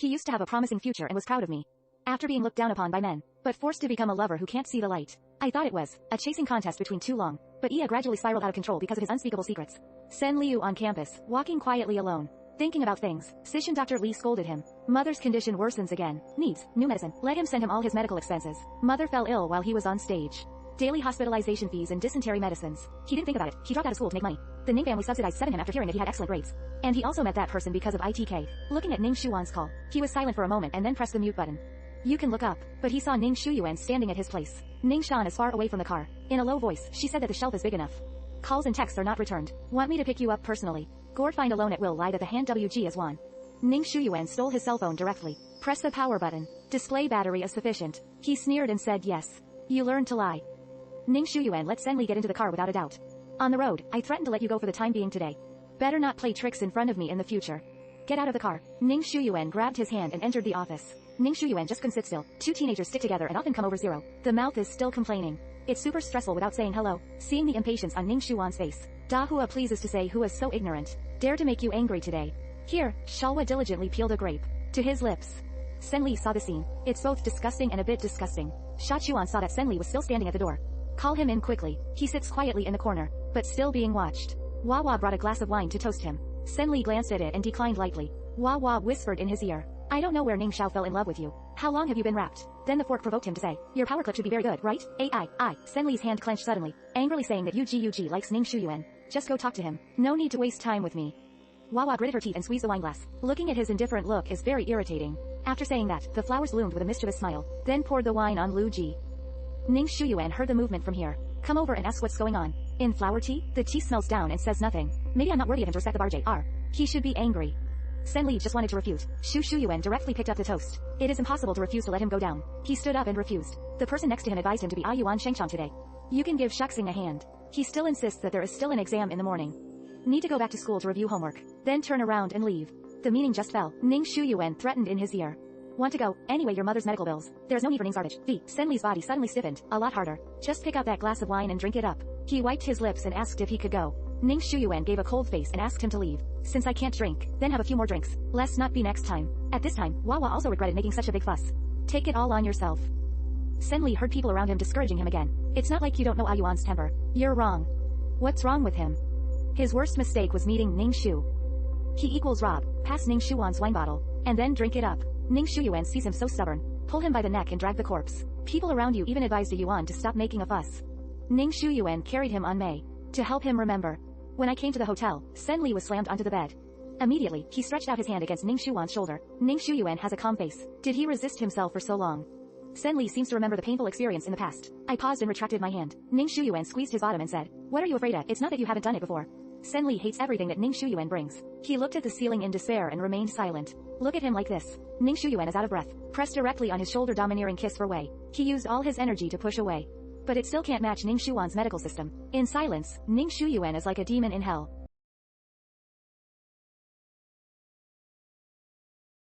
He used to have a promising future and was proud of me. After being looked down upon by men, but forced to become a lover who can't see the light. I thought it was a chasing contest between two long, but Ia gradually spiraled out of control because of his unspeakable secrets. Sen Liu on campus, walking quietly alone. Thinking about things, Sishin Dr. Li scolded him. Mother's condition worsens again. Needs new medicine. Let him send him all his medical expenses. Mother fell ill while he was on stage. Daily hospitalization fees and dysentery medicines. He didn't think about it. He dropped out of school to make money. The Ning family subsidized him after hearing that he had excellent grades. And he also met that person because of ITK. Looking at Ning Shuan's call, he was silent for a moment and then pressed the mute button. You can look up, but he saw Ning Shuyuan standing at his place. Ning Shan is far away from the car. In a low voice, she said that the shelf is big enough. Calls and texts are not returned. Want me to pick you up personally? Gore find alone at will lie that the hand WG is Wan. Ning Shuyuan stole his cell phone directly. Press the power button. Display battery is sufficient. He sneered and said yes. You learned to lie. Ning Shuyuan let Sen Li get into the car without a doubt. On the road, I threatened to let you go for the time being today. Better not play tricks in front of me in the future. Get out of the car. Ning Shuyuan grabbed his hand and entered the office. Ning Shuyuan just couldn't sit still. Two teenagers stick together and often come over zero. The mouth is still complaining. It's super stressful without saying hello. Seeing the impatience on Ning Shuan's face, Dahua pleases to say who is so ignorant. Dare to make you angry today. Here, Shalwa diligently peeled a grape. To his lips. Sen Li saw the scene. It's both disgusting and a bit disgusting. Sha Chuan saw that Sen Li was still standing at the door. Call him in quickly. He sits quietly in the corner, but still being watched. Wawa brought a glass of wine to toast him. Sen Li glanced at it and declined lightly. Wawa whispered in his ear. I don't know where Ning Xiao fell in love with you. How long have you been wrapped? Then the fork provoked him to say, your power clip should be very good, right? I. Sen Li's hand clenched suddenly, angrily saying that Ug likes Ning Shuyuan. Just go talk to him. No need to waste time with me. Wawa gritted her teeth and squeezed the wine glass. Looking at his indifferent look is very irritating. After saying that, the flowers bloomed with a mischievous smile, then poured the wine on Lu Ji. Ning Shuyuan heard the movement from here. Come over and ask what's going on. In flower tea? The tea smells down and says nothing. Maybe I'm not worthy of him to respect the bar JR. He should be angry. Sen Li just wanted to refute. Shu Shuyuan directly picked up the toast. It is impossible to refuse to let him go down. He stood up and refused. The person next to him advised him to be Yuan Shengchang today. You can give Shuxing a hand. He still insists that there is still an exam in the morning. Need to go back to school to review homework. Then turn around and leave. The meaning just fell. Ning Shuyuan threatened in his ear. Want to go? Anyway, your mother's medical bills. There's no need for Ning's garbage. Sen Li's body suddenly stiffened, a lot harder. Just pick up that glass of wine and drink it up. He wiped his lips and asked if he could go. Ning Shuyuan gave a cold face and asked him to leave. Since I can't drink, then have a few more drinks. Lest not be next time. At this time, Wawa also regretted making such a big fuss. Take it all on yourself. Sen Li heard people around him discouraging him again. It's not like you don't know Yuan's temper. You're wrong. What's wrong with him? His worst mistake was meeting Ning Shu. He equals Rob. Pass Ning Shuan's wine bottle, and then drink it up. Ning Shuyuan sees him so stubborn. Pull him by the neck and drag the corpse. People around you even advised Yuan to stop making a fuss. Ning Shuyuan carried him on May. To help him remember. When I came to the hotel, Sen Li was slammed onto the bed. Immediately, he stretched out his hand against Ning Shuan's shoulder. Ning Shuyuan has a calm face. Did he resist himself for so long? Sen Li seems to remember the painful experience in the past. I paused and retracted my hand. Ning Shuyuan squeezed his bottom and said, what are you afraid of? It's not that you haven't done it before. Sen Li hates everything that Ning Shuyuan brings. He looked at the ceiling in despair and remained silent. Look at him like this. Ning Shuyuan is out of breath. Pressed directly on his shoulder, domineering kiss for Wei. He used all his energy to push away. But it still can't match Ning Shuan's medical system. In silence, Ning Shuyuan is like a demon in hell.